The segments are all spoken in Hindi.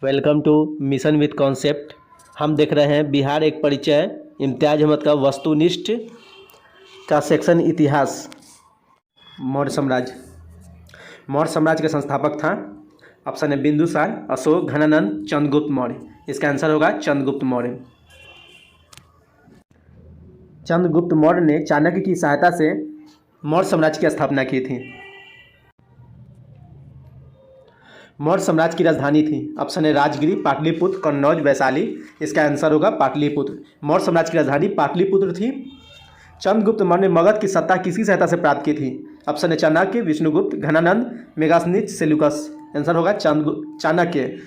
Welcome to mission with concept. हम देख रहे हैं बिहार एक परिचय इम्तियाज अहमद का वस्तुनिष्ठ का सेक्शन इतिहास। मौर्य साम्राज्य के संस्थापक था। ऑप्शन है बिंदुसार, अशोक, घनानंद, चंद्रगुप्त मौर्य। इसका आंसर होगा चंद्रगुप्त मौर्य। चंद्रगुप्त मौर्य ने चाणक्य की सहायता से मौर्य साम्राज्य की स्थापना की थी। मौर्य साम्राज्य की राजधानी थी। ऑप्शन है राजगिरी, पाटलिपुत्र, कन्नौज, वैशाली। इसका आंसर होगा पाटलिपुत्र। मौर्य साम्राज्य की राजधानी पाटलिपुत्र थी। चंद्रगुप्त मौर्य ने मगध की सत्ता किसकी सहायता से प्राप्त की थी? ऑप्शन है चाणक्य, विष्णुगुप्त, घनानंद, मेगास्थनीज, सेल्यूकस। आंसर होगा चाणक्य,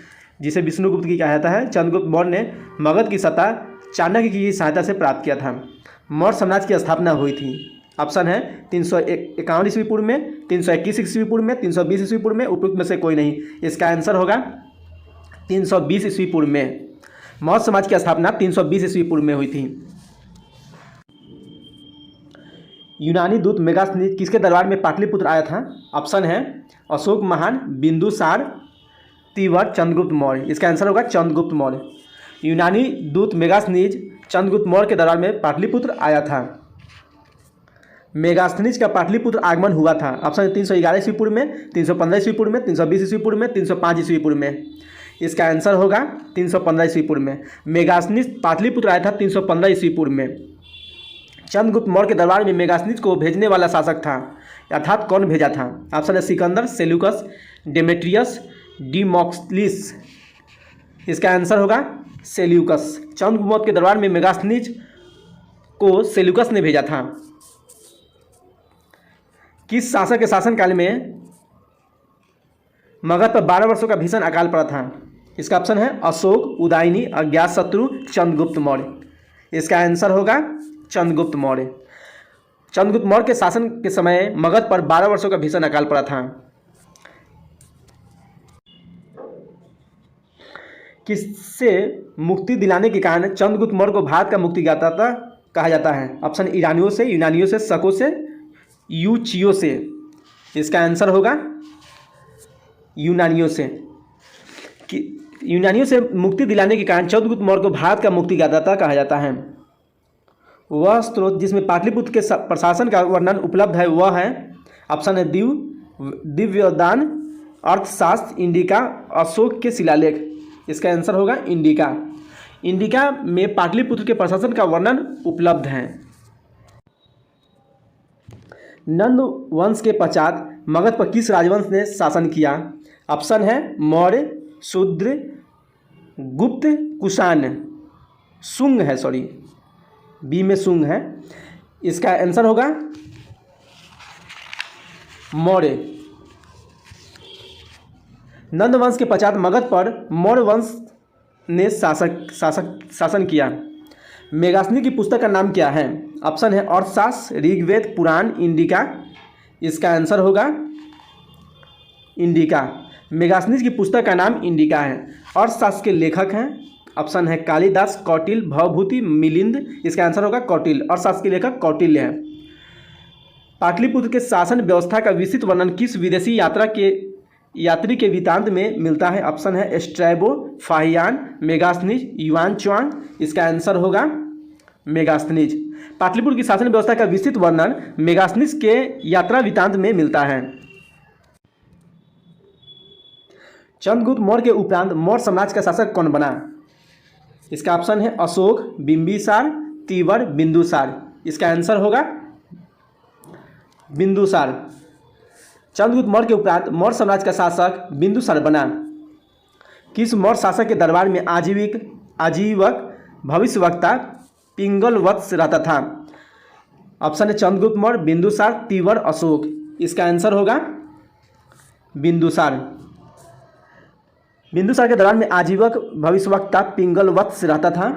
जिसे विष्णुगुप्त की कहा जाता है। चंद्रगुप्त मौर्य ने मगध की सत्ता चाणक्य की सहायता से प्राप्त किया था। मौर्य साम्राज्य की स्थापना हुई थी। ऑप्शन है 351 ईस्वी पूर्व में, 321 ईस्वी पूर्व में, 320 ईस्वी पूर्व में, उपयुक्त में से कोई नहीं। इसका आंसर होगा 320 ईस्वी पूर्व में। मौर्य समाज की स्थापना 320 ईस्वी पूर्व में हुई थी। यूनानी दूत मेगास्थनीज किसके दरबार में पाटलिपुत्र आया था? ऑप्शन है अशोक महान, बिंदुसार, तीवर, चंद्रगुप्त मौर्य। इसका आंसर होगा चंद्रगुप्त मौर्य। यूनानी दूत मेगास्थनीज चंद्रगुप्त मौर्य के दरबार में पाटलिपुत्र आया था। मेगास्थनीज का पाटलिपुत्र आगमन हुआ था। ऑप्शन 311 ईस्वी पूर्व में, 315 ईस्वी पूर्व में, 320 ईस्वी पूर्व में, 305 ईस्वी पूर्व में। इसका आंसर होगा 315 ईस्वी पूर्व में। मेगास्थनीज पाटलिपुत्र आया था 315 ईस्वी पूर्व में। चंद्रगुप्त मौर्य के दरबार में मेगास्थनीज को भेजने वाला शासक था, अर्थात कौन भेजा था? ऑप्शन है सिकंदर, सेल्यूकस, डेमेट्रियस, डिमोक्लिस। इसका आंसर होगा सेल्यूकस। चंद्रगुप्त मौर्य के दरबार में मेगास्थनीज को सेल्यूकस ने भेजा था। किस शासक के शासनकाल में मगध पर 12 वर्षों का भीषण अकाल पड़ा था? इसका ऑप्शन है अशोक, उदयनी, अज्ञातशत्रु, चंद्रगुप्त मौर्य। इसका आंसर होगा चंद्रगुप्त मौर्य। चंद्रगुप्त मौर्य के शासन के समय मगध पर 12 वर्षों का भीषण अकाल पड़ा था। किससे मुक्ति दिलाने के कारण चंद्रगुप्त मौर्य को भारत का मुक्तिदाता कहा जाता है? ऑप्शन ईरानियों से, यूनानियों से, शकों से, यूचियों से। इसका आंसर होगा यूनानियों से। यूनानियों से मुक्ति दिलाने के कारण चंद्रगुप्त मौर्य को भारत का मुक्तिदाता कहा जाता है। वह स्रोत जिसमें पाटलिपुत्र के प्रशासन का वर्णन उपलब्ध है वह है, ऑप्शन है दिव्यदान, अर्थशास्त्र, इंडिका, अशोक के शिलालेख। इसका आंसर होगा इंडिका। इंडिका में पाटलिपुत्र के प्रशासन का वर्णन उपलब्ध है। नंद वंश के पश्चात मगध पर किस राजवंश ने शासन किया? ऑप्शन है मौर्य, शूद्र, गुप्त, कुषाण। शुंग है, सॉरी, बी में शुंग है। इसका आंसर होगा मौर्य। नंद वंश के पश्चात मगध पर मौर्य वंश ने शासन किया। मेगास्थनी की पुस्तक का नाम क्या है? ऑप्शन है अर्थशास्त्र, ऋग्वेद, पुराण, इंडिका। इसका आंसर होगा इंडिका। मेगास्थनीज की पुस्तक का नाम इंडिका है। अर्थशास्त्र के लेखक हैं, ऑप्शन है कालिदास, कौटिल्य, भवभूति, मिलिंद। इसका आंसर होगा कौटिल्य। अर्थशास्त्र के लेखक कौटिल्य है। पाटलिपुत्र के शासन व्यवस्था का विस्तृत वर्णन किस विदेशी यात्री के वृत्तांत में मिलता है? ऑप्शन है Strabo, Fahien, Megasthenes, yuan Chwang. इसका आंसर होगा मेगास्थनीज। पाटलिपुत्र की शासन व्यवस्था का विस्तृत वर्णन मेगास्थनीज के यात्रा वृत्तांत में मिलता है। चंद्रगुप्त मौर्य के उपरांत मौर्य साम्राज्य का शासक कौन बना? इसका ऑप्शन है अशोक, बिंबिसार, तीवर, बिंदुसार। इसका आंसर होगा बिंदुसार। चंद्रगुप्त मौर्य के उपरांत मौर्य साम्राज्य का शासक बिंदुसार बना। किस मौर्य शासक के दरबार में आजीवक भविष्यवक्ता पिंगलवत्स रहता था? ऑप्शन है चंद्रगुप्त मौर्य, बिंदुसार, तीवर, अशोक। इसका आंसर होगा बिंदुसार। बिंदुसार के दरबार में आजीवक भविष्यवक्ता पिंगलवत्स रहता था।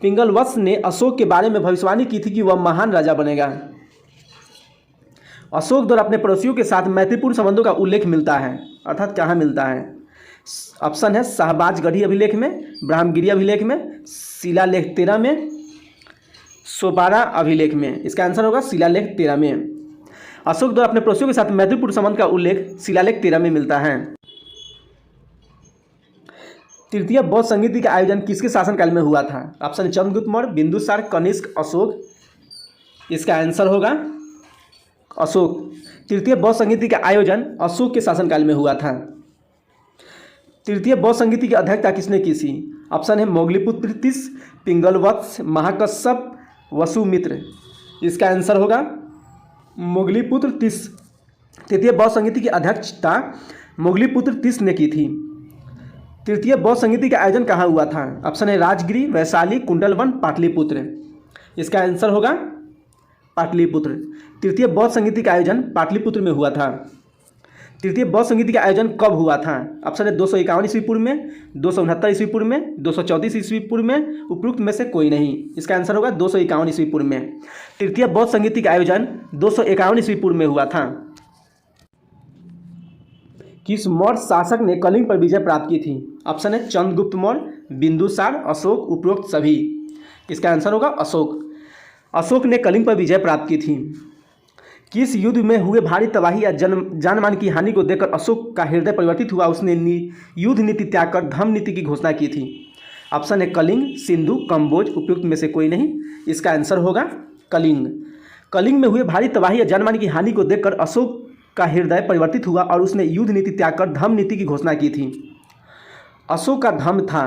पिंगलवत्स ने अशोक के बारे में भविष्यवाणी की थी कि वह महान राजा बनेगा। अशोक द्वारा अपने पड़ोसियों के साथ मैत्रीपूर्ण संबंधों का उल्लेख मिलता है, अर्थात कहाँ मिलता है? ऑप्शन है शाहबाजगढ़ी अभिलेख में, ब्रह्मगिरी अभिलेख में, शिलालेख 13 में, सोपारा अभिलेख में। इसका आंसर होगा शिलालेख 13 में। अशोक द्वारा अपने पड़ोसियों के साथ मैत्रीपूर्ण संबंध का उल्लेख शिलालेख 13 में मिलता है। तृतीय बौद्ध संगीति का आयोजन किसके शासनकाल में हुआ था? ऑप्शन है चंद्रगुप्त मौर्य, बिंदुसार, कनिष्क, अशोक। इसका आंसर होगा अशोक। तृतीय बौद्ध संगीति का आयोजन अशोक के शासनकाल में हुआ था। तृतीय बौद्ध संगीति की अध्यक्षता किसने की थी? ऑप्शन है मोगलीपुत्र तीस, पिंगलवत्स, महाकश्यप, वसुमित्र। इसका आंसर होगा मोगलीपुत्र तीस। तृतीय बौद्ध संगीति की अध्यक्षता मोगलीपुत्र तीस ने की थी। तृतीय बौद्ध संगीति का आयोजन कहाँ हुआ था? ऑप्शन है राजगिरी, वैशाली, कुंडलवन, पाटलिपुत्र। इसका आंसर होगा पाटलिपुत्र। तृतीय बौद्ध संगीति का आयोजन पाटलिपुत्र में हुआ था। तृतीय बौद्ध संगीति का आयोजन कब हुआ था? ऑप्शन है 251 ईस्वी पूर्व में, 269 ईस्वी पूर्व में, 234 ईस्वी पूर्व में, उपरोक्त में से कोई नहीं। इसका आंसर होगा 251 ईस्वी पूर्व में। तृतीय बौद्ध संगीति का आयोजन 251 ईस्वी पूर्व में हुआ था। किस मौर्य शासक ने कलिंग पर विजय प्राप्त की थी? ऑप्शन है चंद्रगुप्त मौर्य, बिंदुसार, अशोक, उपरोक्त सभी। इसका आंसर होगा अशोक। अशोक ने कलिंग पर विजय प्राप्त की थी। किस युद्ध में हुए भारी तबाही या जान मान की हानि को देखकर अशोक का हृदय परिवर्तित हुआ? उसने युद्ध नीति त्याग कर धम्म नीति की घोषणा की थी। ऑप्शन है कलिंग, सिंधु, कंबोज, उपयुक्त में से कोई नहीं। इसका आंसर होगा कलिंग। कलिंग में हुए भारी तबाही या जान मान की हानि को देखकर अशोक का हृदय परिवर्तित हुआ और उसने युद्ध नीति त्याग कर धम्म नीति की घोषणा की थी। अशोक का धम्म था।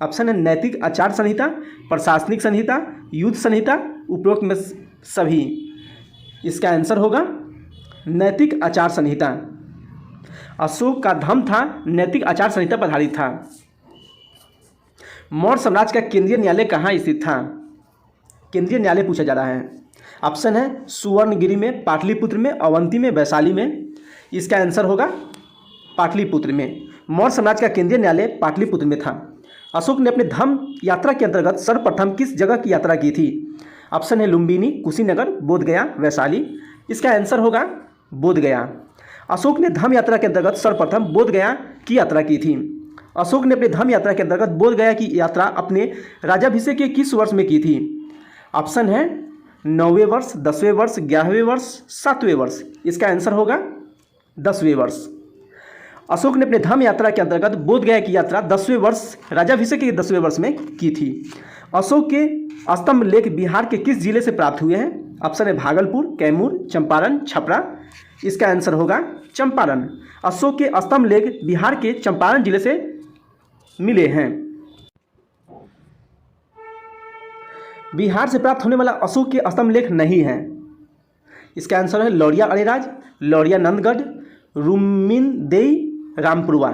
ऑप्शन है नैतिक आचार संहिता, प्रशासनिक संहिता, युद्ध संहिता, उपरोक्त में सभी। इसका आंसर होगा नैतिक आचार संहिता। अशोक का धम्म था नैतिक आचार संहिता पर आधारित था। मौर्य साम्राज्य का केंद्रीय न्यायालय कहाँ स्थित था? केंद्रीय न्यायालय पूछा जा रहा है। ऑप्शन है सुवर्णगिरी में, पाटलिपुत्र में, अवंती में, वैशाली में। इसका आंसर होगा पाटलिपुत्र में। मौर्य साम्राज्य का केंद्रीय न्यायालय पाटलिपुत्र में था। अशोक ने अपने धम्म यात्रा के अंतर्गत सर्वप्रथम किस जगह की यात्रा की थी? ऑप्शन है लुम्बिनी, कुशीनगर, बोधगया, वैशाली। इसका आंसर होगा बोधगया। अशोक ने धम्म यात्रा के अंतर्गत सर्वप्रथम बोधगया की यात्रा की थी। अशोक ने अपने धम्म यात्रा के अंतर्गत बोधगया की यात्रा अपने राजाभिषेक के किस वर्ष में की थी? ऑप्शन है 9वें वर्ष, 10वें वर्ष, 11वें वर्ष, 7वें वर्ष। इसका आंसर होगा 10वें वर्ष। अशोक ने अपने धम्म यात्रा के अंतर्गत बोधगया की यात्रा 10वें वर्ष, राजाभिषेक के 10वें वर्ष में की थी। अशोक के स्तंभ लेख बिहार के किस जिले से प्राप्त हुए हैं? ऑप्शन है भागलपुर, कैमूर, चंपारण, छपरा। इसका आंसर होगा चंपारण। अशोक के स्तंभ लेख बिहार के चंपारण जिले से मिले हैं। बिहार से प्राप्त होने वाला अशोक के स्तंभ लेख नहीं है। इसका आंसर है लौरिया अरेराज, लौरिया नंदगढ़, रुमिनदेई, रामपुरवा।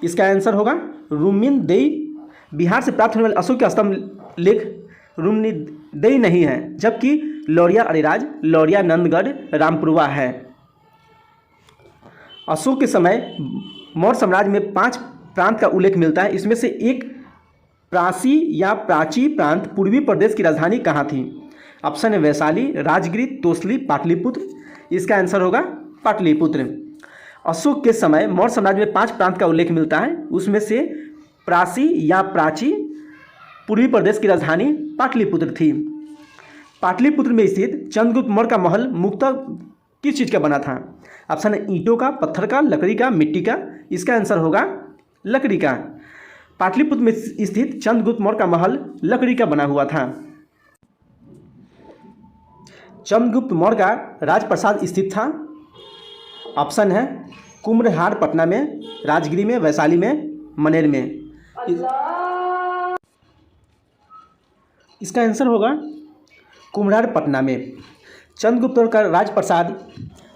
इसका आंसर होगा रुमिनदेई। बिहार से प्राप्त होने वाले अशोक के स्तंभ लेख रुमिनदेई नहीं है, जबकि लौरिया अरेराज, लौरिया नंदगढ़, रामपुरवा है। अशोक के समय मौर्य साम्राज्य में 5 प्रांत का उल्लेख मिलता है। इसमें से एक प्राची या प्राची प्रांत पूर्वी प्रदेश की राजधानी कहाँ थी? ऑप्शन है वैशाली, राजगिरी, तोसली, पाटलिपुत्र। इसका आंसर होगा पाटलिपुत्र। अशोक के समय मौर्य साम्राज्य में 5 प्रांत का उल्लेख मिलता है। उसमें से प्राची या प्राची पूर्वी प्रदेश की राजधानी पाटलिपुत्र थी। पाटलिपुत्र में स्थित चंद्रगुप्त मौर्य का महल मुख्यतः किस चीज़ का बना था? ऑप्शन है ईंटों का, पत्थर का, लकड़ी का, मिट्टी का। इसका आंसर होगा लकड़ी का। पाटलिपुत्र में स्थित चंद्रगुप्त मौर्य का महल लकड़ी का बना हुआ था। चंद्रगुप्त मौर्य का राजप्रसाद स्थित था। ऑप्शन है कुम्भलहार पटना में, राजगिरी में, वैशाली में, मनेर में। इसका आंसर होगा कुम्भलहार पटना में। चंद्रगुप्त मौर्य का राजप्रसाद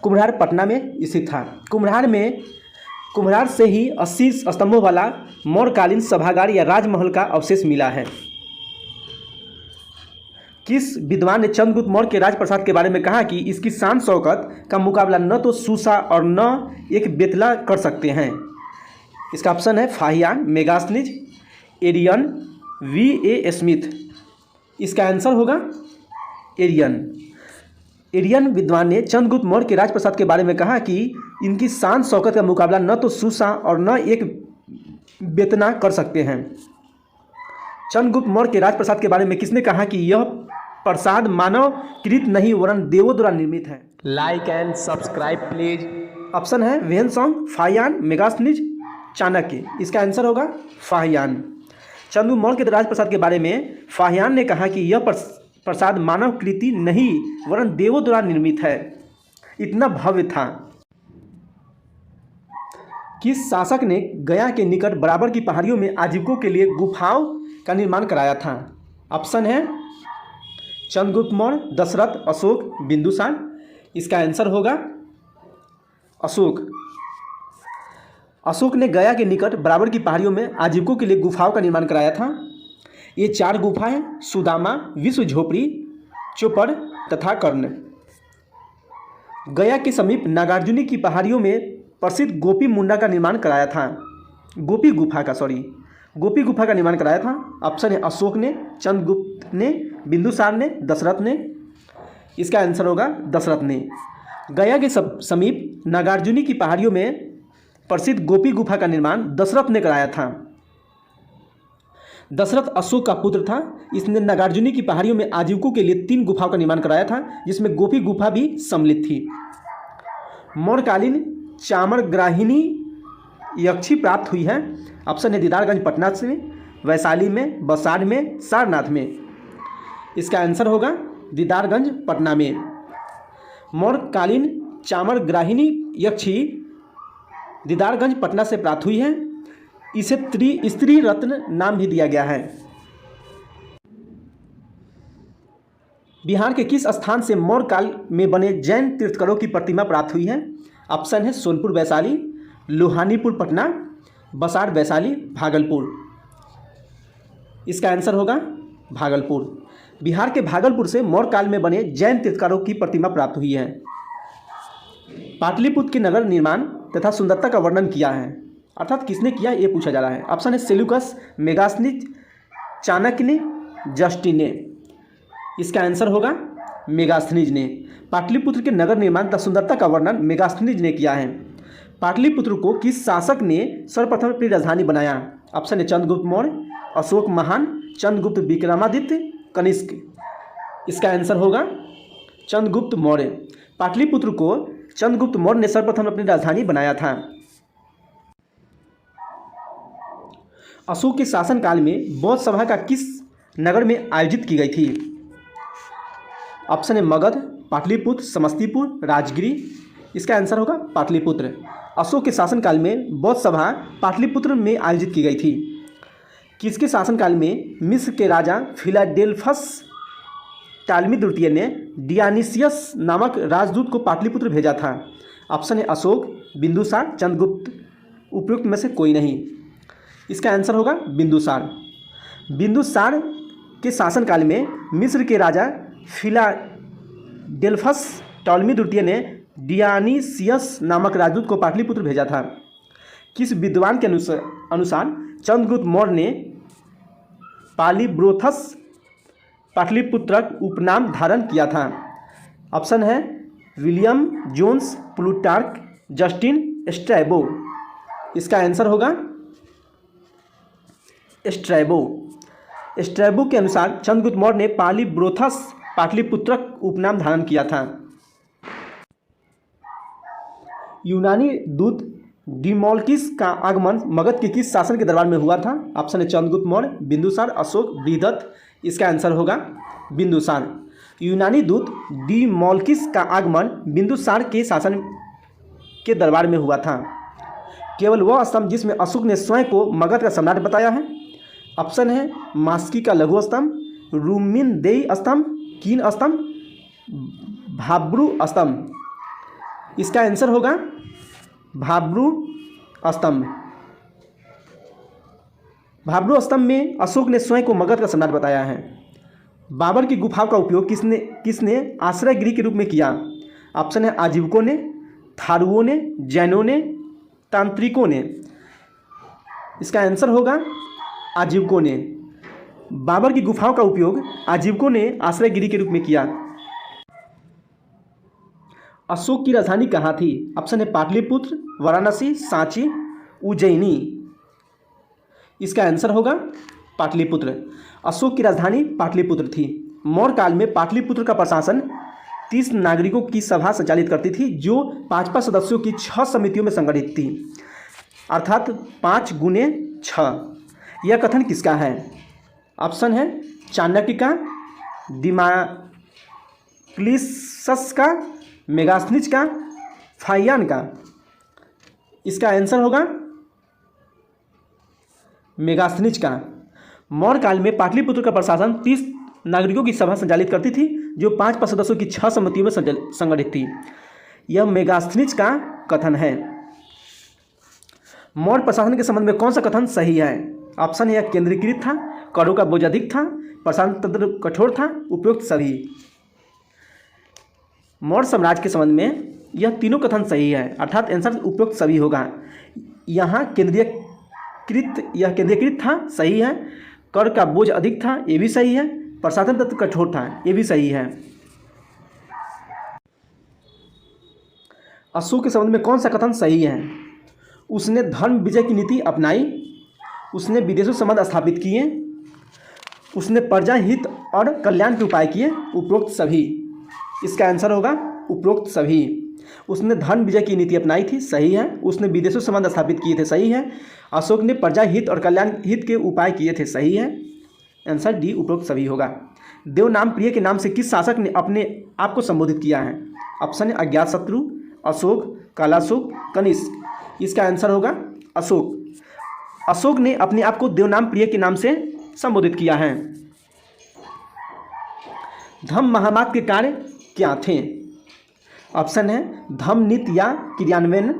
कुम्भलहार पटना में स्थित था। कुम्भलहार से ही 80 स्तंभों वाला मौर्यकालीन सभागार या राजमहल का अवशेष मिला है। किस विद्वान ने चंद्रगुप्त मौर्य के राजप्रसाद के बारे में कहा कि इसकी शान शौकत का मुकाबला न तो सूसा और न एक बेतला कर सकते हैं? इसका ऑप्शन है Fahien, Megasthenes, Arrian, V.A. Smith. इसका आंसर होगा एरियन। एरियन विद्वान ने चंद्रगुप्त मौर्य के राजप्रसाद के बारे में कहा कि इनकी शान शौकत का मुकाबला न तो सूसा और न एक बेतना कर सकते हैं। चंद्रगुप्त मौर्य के राजप्रसाद के बारे में किसने कहा कि यह प्रसाद मानव कृत नहीं वरन देवों द्वारा निर्मित है? Like and subscribe please. Option है वेहनसॉन्ग, फाहियान, मेगास्थनीज, चाणक्य। इसका आंसर होगा फाहियान। चंद्रगुप्त मौर्य के राजप्रसाद के बारे में फाहियान ने कहा कि यह प्रसाद मानव कृति नहीं वरन देवों द्वारा निर्मित है, इतना भव्य था। किस शासक ने गया के निकट बराबर की पहाड़ियों में आजीविकों के लिए गुफाओं का निर्माण कराया था? ऑप्शन है चंद्रगुप्त मौर्य, दशरथ, अशोक, बिंदुसार। इसका आंसर होगा अशोक। अशोक ने गया के निकट बराबर की पहाड़ियों में आजीविकों के लिए गुफाओं का निर्माण कराया था। ये 4 गुफाएं सुदामा, विश्व झोपड़ी, चोपड़ तथा कर्ण। गया के समीप नागार्जुनी की पहाड़ियों में प्रसिद्ध गोपी मुंडा का निर्माण कराया था। गोपी गुफा का निर्माण कराया था। ऑप्शन है अशोक ने, चंद्रगुप्त ने, बिंदुसार ने, दशरथ ने। इसका आंसर होगा दशरथ ने। गया के समीप नागार्जुनी की पहाड़ियों में प्रसिद्ध गोपी गुफा का निर्माण दशरथ ने कराया था। दशरथ अशोक का पुत्र था। इसने नागार्जुनी की पहाड़ियों में आजीविकों के लिए 3 गुफाओं का निर्माण कराया था, जिसमें गोपी गुफा भी सम्मिलित थी। मौर्यकालीन चामरग्राहिनी यक्षी प्राप्त हुई है। ऑप्शन है दीदारगंज पटना से, वैशाली में, बसाड़ में, सारनाथ में। इसका आंसर होगा दीदारगंज पटना में। मौर्यकालीन चामरग्राहिनी यक्षी दीदारगंज पटना से प्राप्त हुई है। इसे स्त्री रत्न नाम भी दिया गया है। बिहार के किस स्थान से मौर्य काल में बने जैन तीर्थंकरों की प्रतिमा प्राप्त हुई है? ऑप्शन है सोनपुर वैशाली, लोहानीपुर पटना, बसाड़ वैशाली, भागलपुर। इसका आंसर होगा भागलपुर। बिहार के भागलपुर से मौर्य काल में बने जैन तीर्थंकरों की प्रतिमा प्राप्त हुई है। पाटलिपुत्र के नगर निर्माण तथा सुंदरता का वर्णन किया है, अर्थात किसने किया ये पूछा जा रहा है। ऑप्शन है सेल्यूकस, मेगास्थनीज, चाणक्य ने, जस्टिन ने। इसका आंसर होगा मेगास्थनीज ने। पाटलिपुत्र के नगर निर्माण तथा सुंदरता का वर्णन मेगास्थनीज ने किया है। पाटलिपुत्र को किस शासक ने सर्वप्रथम अपनी राजधानी बनाया? ऑप्शन है चंद्रगुप्त मौर्य, अशोक महान, चंद्रगुप्त विक्रमादित्य, कनिष्क। इसका आंसर होगा चंद्रगुप्त मौर्य। पाटलिपुत्र को चंद्रगुप्त मौर्य ने सर्वप्रथम अपनी राजधानी बनाया था। अशोक के शासनकाल में बौद्ध सभा का किस नगर में आयोजित की गई थी? ऑप्शन है मगध, पाटलिपुत्र, समस्तीपुर, राजगिरी। इसका आंसर होगा पाटलिपुत्र। अशोक के शासनकाल में बौद्ध सभा पाटलिपुत्र में आयोजित की गई थी। किसके शासनकाल में मिस्र के राजा फिलाडेल्फस टालमी द्वितीय ने डियानिसियस नामक राजदूत को पाटलिपुत्र भेजा था? ऑप्शन है अशोक, बिंदुसार, चंद्रगुप्त। उपयुक्त में से कोई नहीं। इसका आंसर होगा बिंदुसार। बिंदुसार के शासनकाल में मिस्र के राजा फिलाडेल्फस टालमी द्वितीय ने डियानिसियस नामक राजदूत को पाटलिपुत्र भेजा था। किस विद्वान के अनुसार चंद्रगुप्त मौर्य ने पालीब्रोथस पाटलिपुत्रक उपनाम धारण किया था? ऑप्शन है William Jones, Plutarch, Justin, Strabo. इसका आंसर होगा स्ट्रैबो। स्ट्रैबो के अनुसार चंद्रगुप्त मौर्य ने पालीब्रोथस पाटलिपुत्रक उपनाम धारण किया था। यूनानी दूत डिमोल्किस का आगमन मगध के किस शासक के दरबार में हुआ था? ऑप्शन है चंद्रगुप्त मौर्य, बिंदुसार, अशोक, बृहदत्त। इसका आंसर होगा बिंदुसार। यूनानी दूत डिमोल्किस का आगमन बिंदुसार के शासन के दरबार में हुआ था। केवल वह स्तंभ जिसमें अशोक ने स्वयं को मगध का सम्राट बताया है? ऑप्शन है मास्की का लघु स्तंभ, रूमिनदेई स्तंभ, कीन स्तंभ, भाब्रू स्तंभ। इसका आंसर होगा भाब्रू स्तंभ। भाब्रू स्तंभ में अशोक ने स्वयं को मगध का सम्राट बताया है। बाबर की गुफाओं का उपयोग किसने आश्रय गृह के रूप में किया? ऑप्शन है आजीविकों ने, थारुओं ने, जैनों ने, तांत्रिकों ने। इसका आंसर होगा आजीविकों ने। बाबर की गुफाओं का उपयोग आजीविकों ने आश्रय गृह के रूप में किया। अशोक की राजधानी कहाँ थी? ऑप्शन है पाटलिपुत्र, वाराणसी, सांची, उज्जैनी। इसका आंसर होगा पाटलिपुत्र। अशोक की राजधानी पाटलिपुत्र थी। मौर्य काल में पाटलिपुत्र का प्रशासन 30 नागरिकों की सभा संचालित करती थी, जो 5-5 सदस्यों की 6 समितियों में संगठित थी। अर्थात 5 गुने 6। यह कथन किसका है? ऑप्शन है चाणक्य का, दिमाक्लियस का, मेगास्थनीज का, फाहियान का। इसका आंसर होगा मेगास्थनीज का। मौर्य काल में पाटलिपुत्र का प्रशासन 30 नागरिकों की सभा संचालित करती थी जो 5 सदस्यों की 6 समितियों में संगठित थी। यह मेगास्थनीज का कथन है। मौर्य प्रशासन के संबंध में कौन सा कथन सही है? ऑप्शन है केंद्रीकृत था, करों का बोझ अधिक था, प्रशासन तंत्र कठोर था, उपयुक्त सभी। मौर्य साम्राज्य के संबंध में यह तीनों कथन सही है, अर्थात आंसर उपयुक्त सभी होगा। यहाँ केंद्रीकृत था, सही है। कर का बोझ अधिक था, ये भी सही है। प्रशासन तंत्र कठोर था, ये भी सही है। अशोक के संबंध में कौन सा कथन सही है? उसने धर्म विजय की नीति अपनाई, उसने विदेशों संबंध स्थापित किए, उसने प्रजा हित और कल्याण के उपाय किए, उपरोक्त सभी। इसका आंसर होगा उपरोक्त सभी। उसने धर्म विजय की नीति अपनाई थी, सही है। उसने विदेशों संबंध स्थापित किए थे, सही है। अशोक ने प्रजा हित और कल्याण हित के उपाय किए थे, सही है। आंसर डी उपरोक्त सभी होगा। देवनाम प्रिय के नाम से किस शासक ने अपने आप को संबोधित किया है? ऑप्शन है अज्ञातशत्रु, अशोक, कालाशोक, कनिष्क। इसका आंसर होगा अशोक। अशोक ने अपने आप को देवनाम प्रिय के नाम से संबोधित किया है। धम्म महामात्र के कार्य क्या थे? ऑप्शन है धम्म नीति या क्रियान्वयन,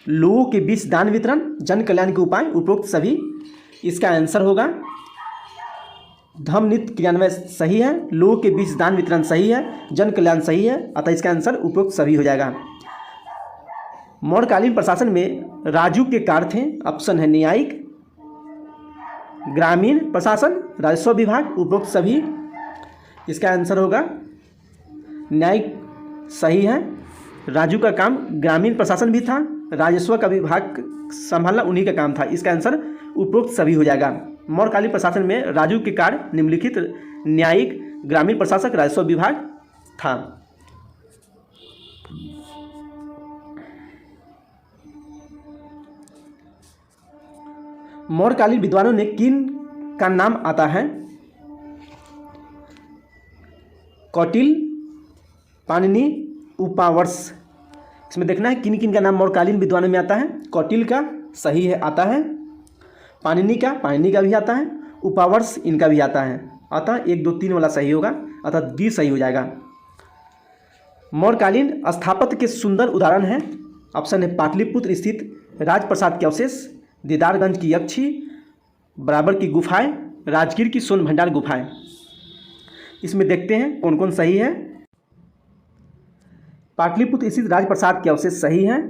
लोगों के बीच दान वितरण, जन कल्याण के उपाय, उपरोक्त सभी। इसका आंसर होगा धम्म नीति क्रियान्वयन सही है, लोगों के बीच दान वितरण सही है, जन कल्याण सही है, अतः इसका आंसर उपरोक्त सभी हो जाएगा। मौर्यकालीन प्रशासन में राजू के कार्य थे। ऑप्शन है न्यायिक, ग्रामीण प्रशासन, राजस्व विभाग, उपरोक्त सभी। इसका आंसर होगा न्यायिक सही है। राजू का काम ग्रामीण प्रशासन भी था, राजस्व का विभाग संभालना उन्हीं का काम था। इसका आंसर उपरोक्त सभी हो जाएगा। मौर्यकालीन प्रशासन में राजू के कार्य निम्नलिखित न्यायिक, ग्रामीण प्रशासक, राजस्व विभाग था। मौर्यकालीन विद्वानों ने किन का नाम आता है? कौटिल्य, पाणिनि, उपावर्ष। इसमें देखना है किन किन का नाम मौर्यकालीन विद्वानों में आता है। कौटिल्य का सही है, आता है। पाणिनि का भी आता है। उपावर्ष इनका भी आता है। अतः 1, 2, 3 वाला सही होगा, अतः डी सही हो जाएगा। मौर्यकालीन स्थापत्य के सुंदर उदाहरण है। ऑप्शन है पाटलिपुत्र स्थित राजप्रसाद के अवशेष, दीदारगंज की यक्षी, बराबर की गुफाएं, राजगीर की स्वर्ण भंडार गुफाएं। इसमें देखते हैं कौन कौन सही है। पाटलिपुत्र स्थित राजप्रसाद के अवशेष सही हैं,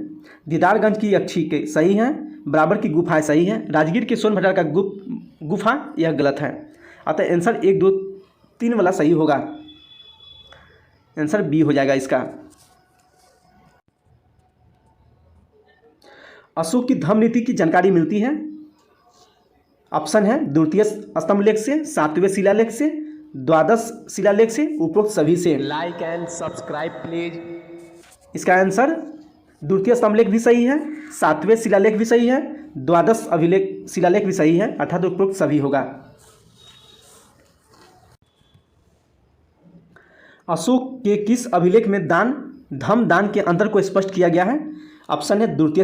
दीदारगंज की यक्षी के सही हैं, बराबर की गुफाएं सही हैं, राजगीर के स्वर्ण भंडार का गुफा यह गलत है। अतः आंसर 1, 2, 3 वाला सही होगा। आंसर बी हो जाएगा इसका। अशोक की धम्म नीति की जानकारी मिलती है। ऑप्शन है द्वितीय स्तंभलेख से, 7वें शिलालेख से, द्वादश शिलालेख से, उपरोक्त सभी से। Like and subscribe please. इसका आंसर द्वितीय स्तंभलेख भी सही है, 7वें शिलालेख भी सही है, द्वादश शिलालेख भी सही है, अर्थात उपरोक्त सभी होगा। अशोक के किस अभिलेख में धम्म दान के अंतर को स्पष्ट किया गया है? ऑप्शन है द्वितीय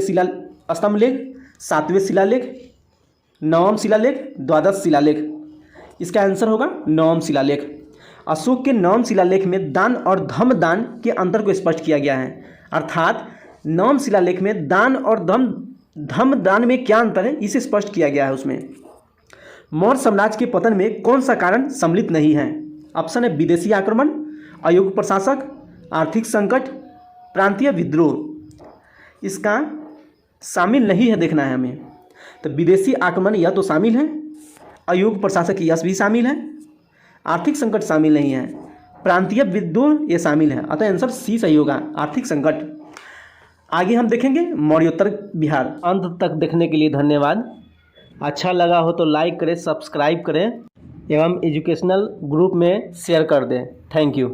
स्तंभलेख, 7वें शिलालेख, 9वां शिलालेख, द्वादश शिलालेख। इसका आंसर होगा 9वां शिलालेख। अशोक के 9वें शिलालेख में दान और धम्म दान के अंतर को स्पष्ट किया गया है, अर्थात 9वें शिलालेख में दान और धम्म दान में क्या अंतर है इसे स्पष्ट किया गया है उसमें। मौर्य साम्राज्य के पतन में कौन सा कारण सम्मिलित नहीं है? ऑप्शन है विदेशी आक्रमण, अयोग्य प्रशासक, आर्थिक संकट, प्रांतीय विद्रोह। इसका शामिल नहीं है, देखना है हमें। तो विदेशी आक्रमण यह तो शामिल है, अयोग्य प्रशासक यह भी शामिल है, आर्थिक संकट शामिल नहीं है, प्रांतीय विद्रोह ये शामिल है, अतः आंसर सी सही होगा, आर्थिक संकट। आगे हम देखेंगे मौर्योत्तर बिहार। अंत तक देखने के लिए धन्यवाद। अच्छा लगा हो तो लाइक करें, सब्सक्राइब करें एवं एजुकेशनल ग्रुप में शेयर कर दें। Thank you.